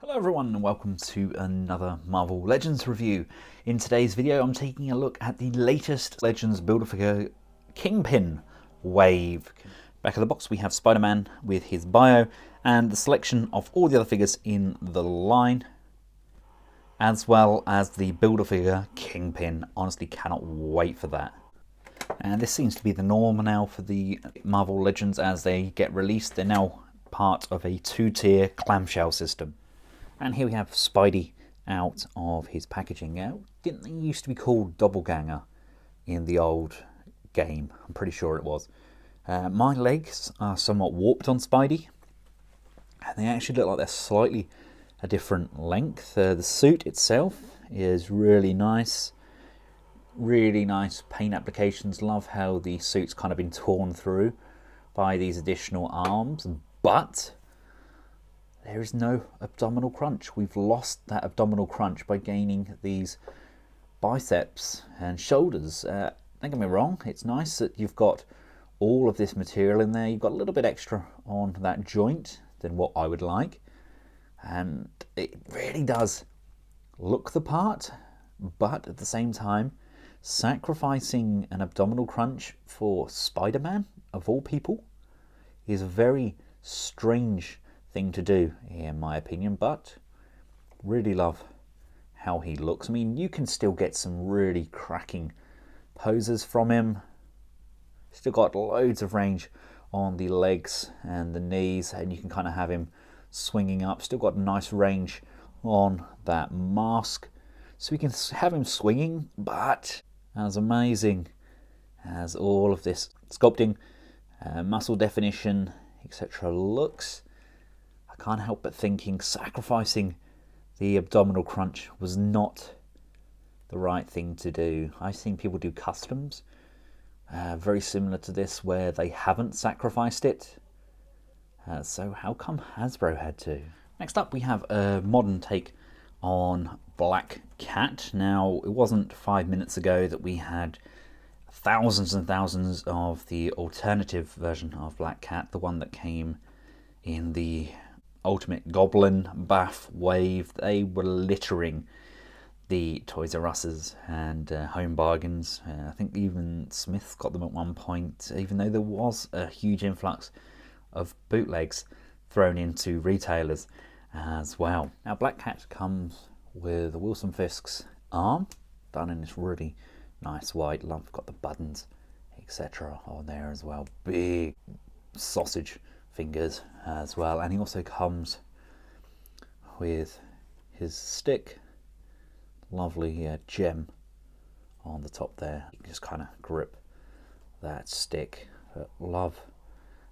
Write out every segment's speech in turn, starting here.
Hello everyone and welcome to another Marvel Legends review. In today's video I'm taking a look at the latest Legends Build-A-Figure Kingpin wave. Back of the box we have Spider-Man with his bio and the selection of all the other figures in the line, as well as the Build-A-Figure Kingpin. Honestly cannot wait for that. And this seems to be the norm now for the Marvel Legends as they get released. They're now part of a two-tier clamshell system. And here we have Spidey out of his packaging. Now, didn't they used to be called Doppelganger in the old game? I'm pretty sure it was. My legs are somewhat warped on Spidey, and they actually look like they're slightly a different length. The suit itself is really nice paint applications. Love how the suit's kind of been torn through by these additional arms, but there is no abdominal crunch. We've lost that abdominal crunch by gaining these biceps and shoulders. Don't get me wrong, it's nice that you've got all of this material in there. You've got a little bit extra on that joint than what I would like. And it really does look the part, but at the same time, sacrificing an abdominal crunch for Spider-Man, of all people, is a very strange thing to do in my opinion, but really love how he looks. I mean, you can still get some really cracking poses from him. Still got loads of range on the legs and the knees, and you can kind of have him swinging up. Still got nice range on that mask, so we can have him swinging. But as amazing as all of this sculpting, muscle definition, etc. looks, I can't help but thinking sacrificing the abdominal crunch was not the right thing to do. I've seen people do customs very similar to this where they haven't sacrificed it. So how come Hasbro had to? Next up we have a modern take on Black Cat. Now, it wasn't 5 minutes ago that we had thousands and thousands of the alternative version of Black Cat, the one that came in the Ultimate Goblin Bath wave. They were littering the Toys R Us's and Home Bargains. I think even Smith's got them at one point, even though there was a huge influx of bootlegs thrown into retailers as well. Now, Black Cat comes with a Wilson Fisk's arm, done in this really nice white. Love, got the buttons, etc. on there as well. Big sausage fingers as well, and he also comes with his stick. Lovely gem on the top there. You can just kind of grip that stick. But love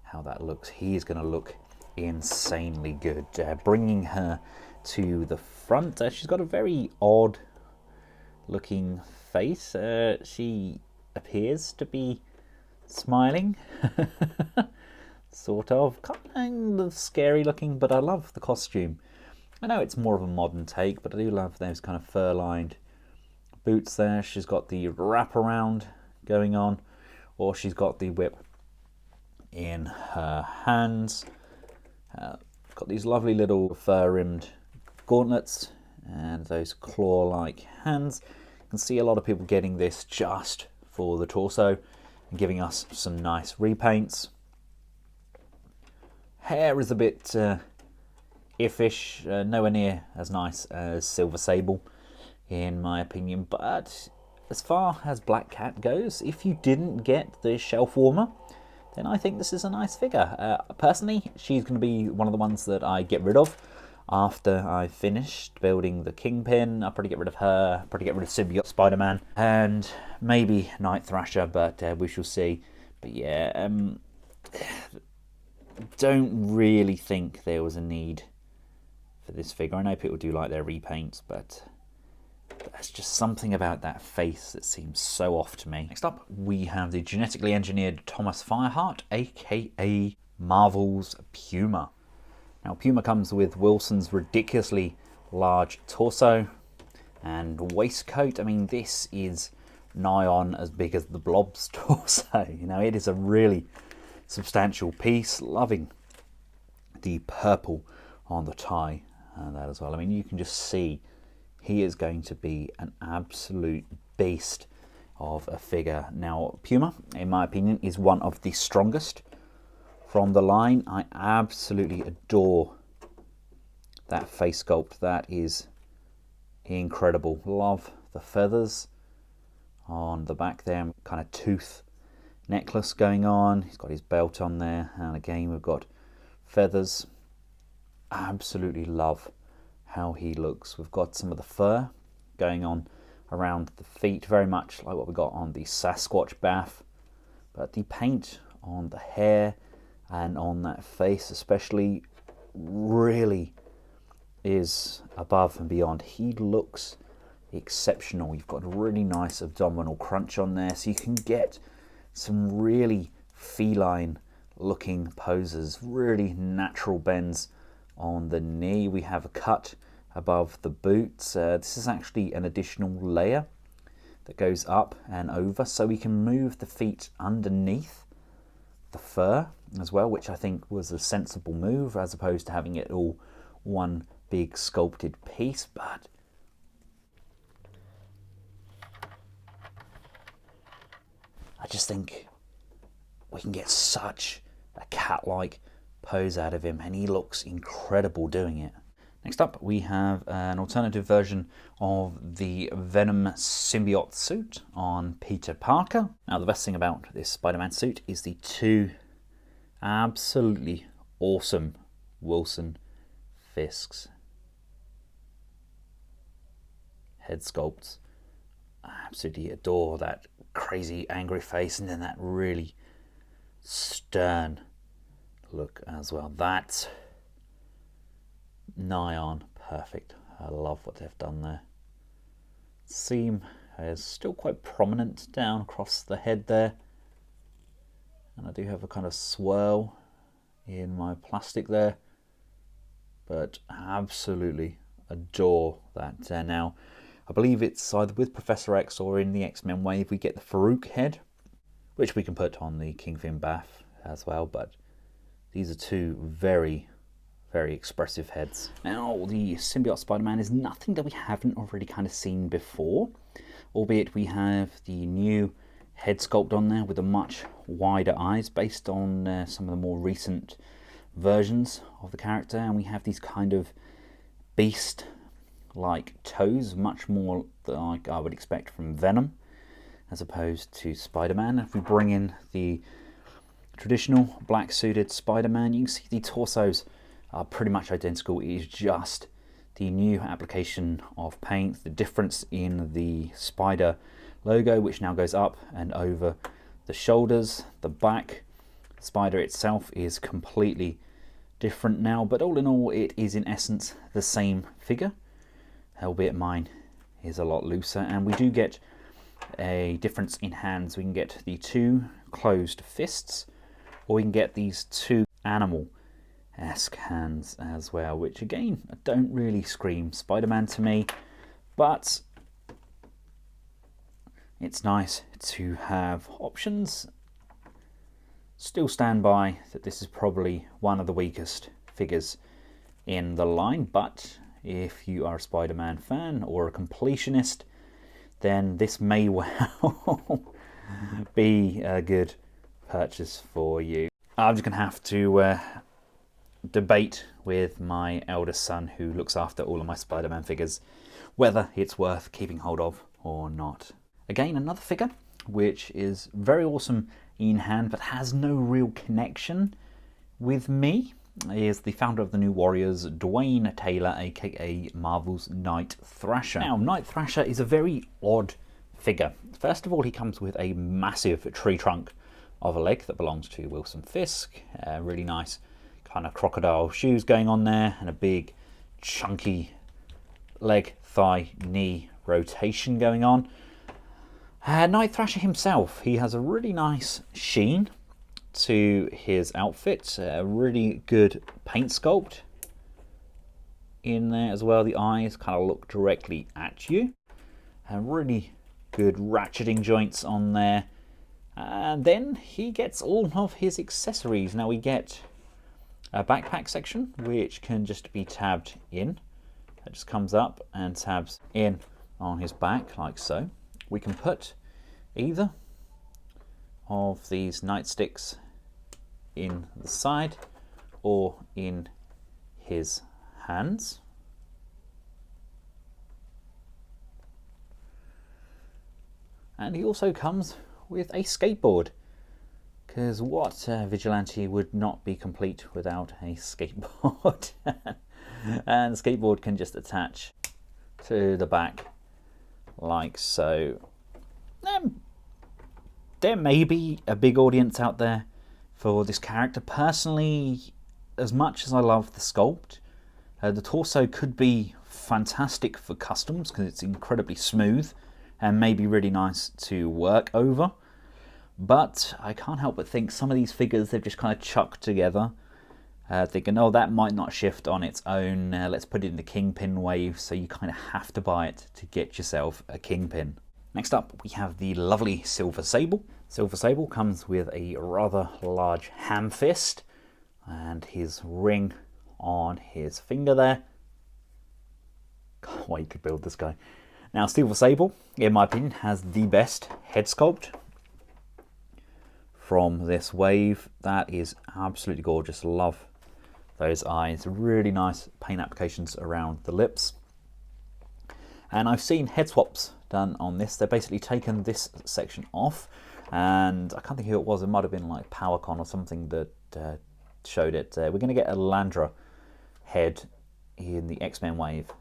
how that looks. He is going to look insanely good. Bringing her to the front, she's got a very odd looking face. She appears to be smiling. Sort of, kind of scary looking, but I love the costume. I know it's more of a modern take, but I do love those kind of fur-lined boots there. She's got the wraparound going on, or she's got the whip in her hands. Got these lovely little fur-rimmed gauntlets and those claw-like hands. You can see a lot of people getting this just for the torso and giving us some nice repaints. Hair is a bit iffish, nowhere near as nice as Silver Sable in my opinion, but as far as Black Cat goes, if you didn't get the shelf warmer, then I think this is a nice figure. Personally, she's going to be one of the ones that I get rid of after I've finished building the Kingpin. I'll probably get rid of her, probably get rid of Symbiote Spider-Man, and maybe Night Thrasher, but we shall see. But yeah, don't really think there was a need for this figure. I know people do like their repaints, but there's just something about that face that seems so off to me. Next up, we have the genetically engineered Thomas Fireheart, aka Marvel's Puma. Now, Puma comes with Wilson's ridiculously large torso and waistcoat. I mean, this is nigh on as big as the Blob's torso. You know, it is a really substantial piece. Loving the purple on the tie that as well. I mean, you can just see he is going to be an absolute beast of a figure. Now, Puma, in my opinion, is one of the strongest from the line. I absolutely adore that face sculpt. That is incredible. Love the feathers on the back there, kind of tooth necklace going on. He's got his belt on there, and again we've got feathers. Absolutely love how he looks. We've got some of the fur going on around the feet, very much like what we got on the Sasquatch Bath, but the paint on the hair and on that face especially really is above and beyond. He looks exceptional. You've got a really nice abdominal crunch on there, so you can get some really feline looking poses, really natural bends on the knee. We have a cut above the boots. This is actually an additional layer that goes up and over, so we can move the feet underneath the fur as well, which I think was a sensible move as opposed to having it all one big sculpted piece. But I just think we can get such a cat-like pose out of him, and he looks incredible doing it. Next up, we have an alternative version of the Venom symbiote suit on Peter Parker. Now, the best thing about this Spider-Man suit is the two absolutely awesome Wilson Fisks head sculpts. I absolutely adore that crazy angry face, and then that really stern look as well. That's nigh on perfect. I love what they've done there. Seam is still quite prominent down across the head there, and I do have a kind of swirl in my plastic there, but absolutely adore that. Now, I believe it's either with Professor X or in the X-Men wave we get the Farouk head, which we can put on the Kingpin Bath as well, but these are two very, very expressive heads. Now, the Symbiote Spider-Man is nothing that we haven't already kind of seen before, albeit we have the new head sculpt on there with a much wider eyes based on some of the more recent versions of the character, and we have these kind of beast-like toes, much more like I would expect from Venom as opposed to Spider-Man. If we bring in the traditional black suited Spider-Man, you can see the torsos are pretty much identical. It is just the new application of paint, the difference in the spider logo, which now goes up and over the shoulders. The back spider itself is completely different now, but all in all it is in essence the same figure, albeit mine is a lot looser. And we do get a difference in hands. We can get the two closed fists, or we can get these two animal-esque hands as well, which again don't really scream Spider-Man to me, but it's nice to have options. Still stand by that this is probably one of the weakest figures in the line, but if you are a Spider-Man fan or a completionist, then this may well be a good purchase for you. I'm just going to have to debate with my eldest son, who looks after all of my Spider-Man figures, whether it's worth keeping hold of or not. Again, another figure which is very awesome in hand but has no real connection with me is the founder of the New Warriors, Dwayne Taylor, aka Marvel's Night Thrasher. Now, Night Thrasher is a very odd figure. First of all, he comes with a massive tree trunk of a leg that belongs to Wilson Fisk. Really nice kind of crocodile shoes going on there, and a big chunky leg, thigh, knee rotation going on. Night Thrasher himself, he has a really nice sheen to his outfit, a really good paint sculpt in there as well. The eyes kind of look directly at you, and really good ratcheting joints on there. And then he gets all of his accessories. Now we get a backpack section which can just be tabbed in that just comes up and tabs in on his back like so. We can put either of these nightsticks in the side or in his hands. And he also comes with a skateboard, because what vigilante would not be complete without a skateboard? And the skateboard can just attach to the back like so. There may be a big audience out there for this character. Personally, as much as I love the sculpt, the torso could be fantastic for customs because it's incredibly smooth and may be really nice to work over. But I can't help but think some of these figures they've just kind of chucked together, thinking, oh, that might not shift on its own, let's put it in the Kingpin wave, so you kind of have to buy it to get yourself a Kingpin. Next up, we have the lovely Silver Sable. Silver Sable comes with a rather large ham fist and his ring on his finger there. Can't wait to build this guy. Now, Silver Sable, in my opinion, has the best head sculpt from this wave. That is absolutely gorgeous. Love those eyes. Really nice paint applications around the lips. And I've seen head swaps done on this. They've basically taken this section off, and I can't think who it was. It might have been like PowerCon or something that showed it. We're going to get a Landra head in the X-Men wave,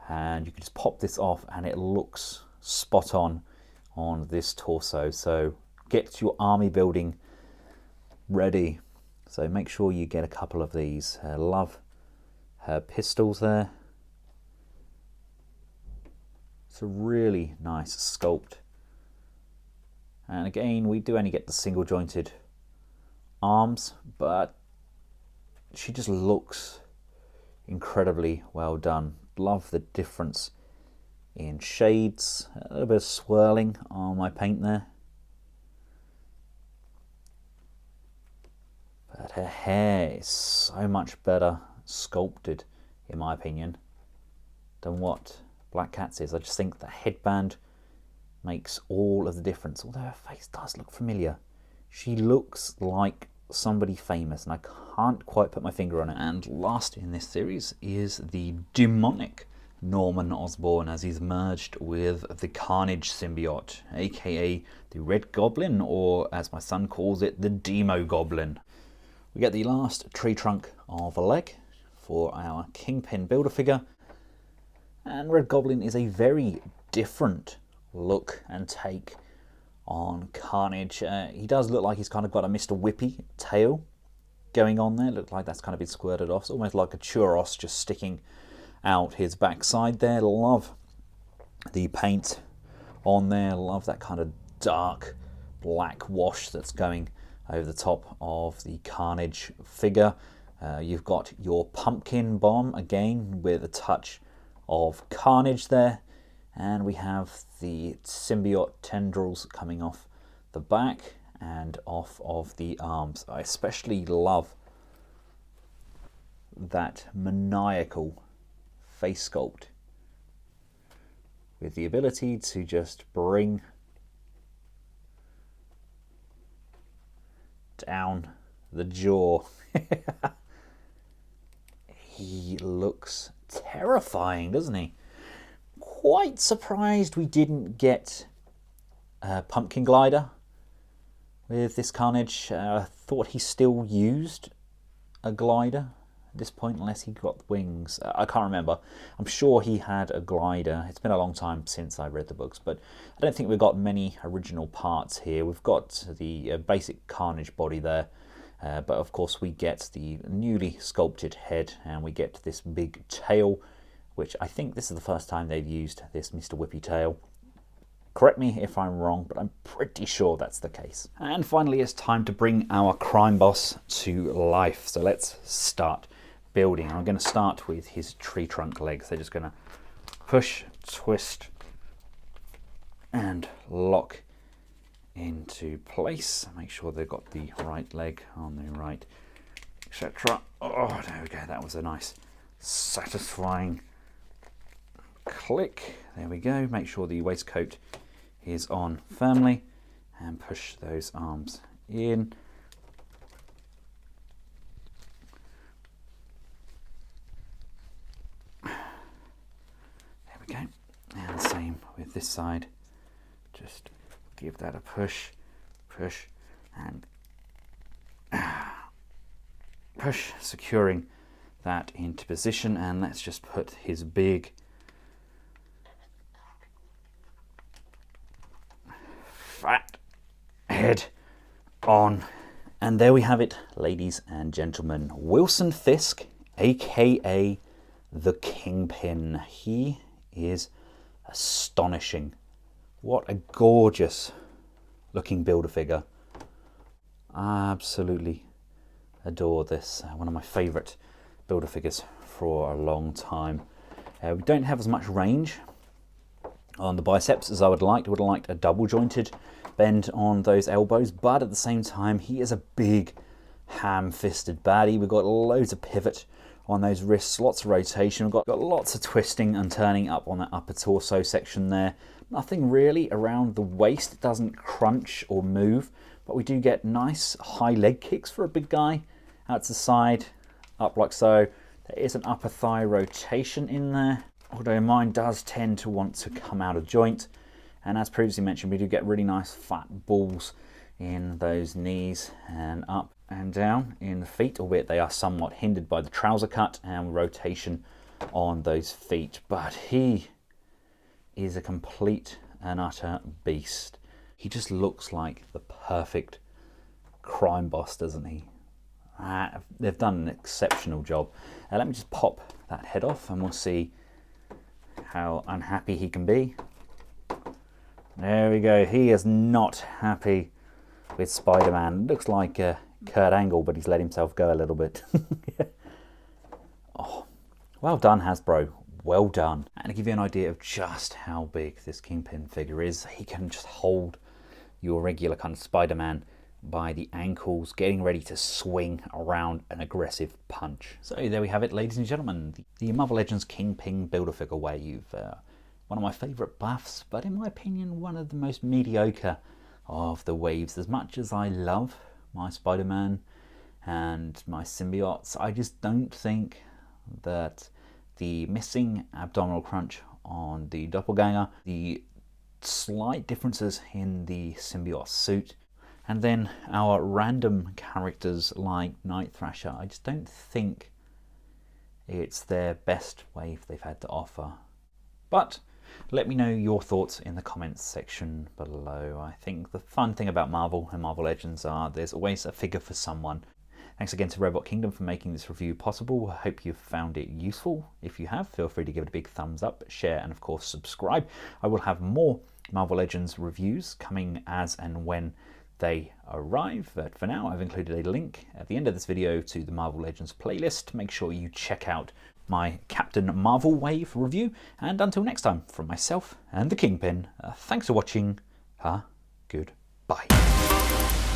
and you can just pop this off and it looks spot on this torso. So get your army building ready. So make sure you get a couple of these. Love her pistols there. It's a really nice sculpt. And again, we do only get the single jointed arms, but she just looks incredibly well done. Love the difference in shades. A little bit of swirling on my paint there. But her hair is so much better sculpted, in my opinion, than what Black Cat's is. I just think the headband makes all of the difference. Although her face does look familiar. She looks like somebody famous, and I can't quite put my finger on it. And last in this series is the demonic Norman Osborn, as he's merged with the Carnage symbiote, aka the Red Goblin, or as my son calls it, the Demo Goblin. We get the last tree trunk of a leg for our Kingpin Build-A-Figure, and Red Goblin is a very different look and take on Carnage. He does look like he's kind of got a Mr. Whippy tail going on there. Looks like that's kind of been squirted off. It's almost like a churros just sticking out his backside there. Love the paint on there. Love that kind of dark black wash that's going over the top of the Carnage figure. You've got your pumpkin bomb again with a touch of Carnage there, and we have the symbiote tendrils coming off the back and off of the arms. I especially love that maniacal face sculpt with the ability to just bring down the jaw. He looks terrifying, doesn't he? Quite surprised we didn't get a pumpkin glider with this Carnage. I thought he still used a glider at this point, unless he got wings. I can't remember. I'm sure he had a glider. It's been a long time since I read the books, but I don't think we've got many original parts here. We've got the basic Carnage body there, but of course we get the newly sculpted head, and we get this big tail, which I think this is the first time they've used this Mr. Whippy tail. Correct me if I'm wrong, but I'm pretty sure that's the case. And finally, it's time to bring our crime boss to life. So let's start building. I'm going to start with his tree trunk legs. They're just going to push, twist, and lock into place. Make sure they've got the right leg on the right, etc. Oh, there we go. That was a nice, satisfying click, there we go. Make sure the waistcoat is on firmly and push those arms in. There we go. And same with this side. Just give that a push, push, and push, securing that into position. And let's just put his big fat head on. And there we have it, ladies and gentlemen. Wilson Fisk, aka the Kingpin. He is astonishing. What a gorgeous looking Build-A-Figure. I absolutely adore this. One of my favourite Build-A-Figures for a long time. We don't have as much range on the biceps as I would like. I would have liked a double jointed bend on those elbows, but at the same time he is a big ham-fisted baddie. We've got loads of pivot on those wrists, lots of rotation. We've got lots of twisting and turning up on that upper torso section there. Nothing really around the waist. It doesn't crunch or move, but we do get nice high leg kicks for a big guy. Out to the side, up like so. There is an upper thigh rotation in there, although mine does tend to want to come out of joint. And as previously mentioned, we do get really nice fat balls in those knees and up and down in the feet, albeit they are somewhat hindered by the trouser cut and rotation on those feet. But he is a complete and utter beast. He just looks like the perfect crime boss, doesn't he? They've done an exceptional job. Let me just pop that head off and we'll see how unhappy he can be. There we go. He is not happy with Spider-Man. Looks like Kurt Angle, but he's let himself go a little bit. Oh, well done, Hasbro. Well done. And to give you an idea of just how big this Kingpin figure is, he can just hold your regular kind of Spider-Man by the ankles, getting ready to swing around an aggressive punch. So there we have it, ladies and gentlemen. The Marvel Legends Kingpin Build-A-Figure wave. One of my favourite buffs, but in my opinion, one of the most mediocre of the waves. As much as I love my Spider-Man and my symbiotes, I just don't think that the missing abdominal crunch on the doppelganger, the slight differences in the symbiote suit, and then our random characters like Night Thrasher, I just don't think it's their best wave they've had to offer. But let me know your thoughts in the comments section below. I think the fun thing about Marvel and Marvel Legends are there's always a figure for someone. Thanks again to Robot Kingdom for making this review possible. I hope you've found it useful. If you have, feel free to give it a big thumbs up, share, and of course subscribe. I will have more Marvel Legends reviews coming as and when they arrive, but for now I've included a link at the end of this video to the Marvel Legends playlist. Make sure you check out my Captain Marvel wave review, and until next time, from myself and the Kingpin, thanks for watching. Goodbye.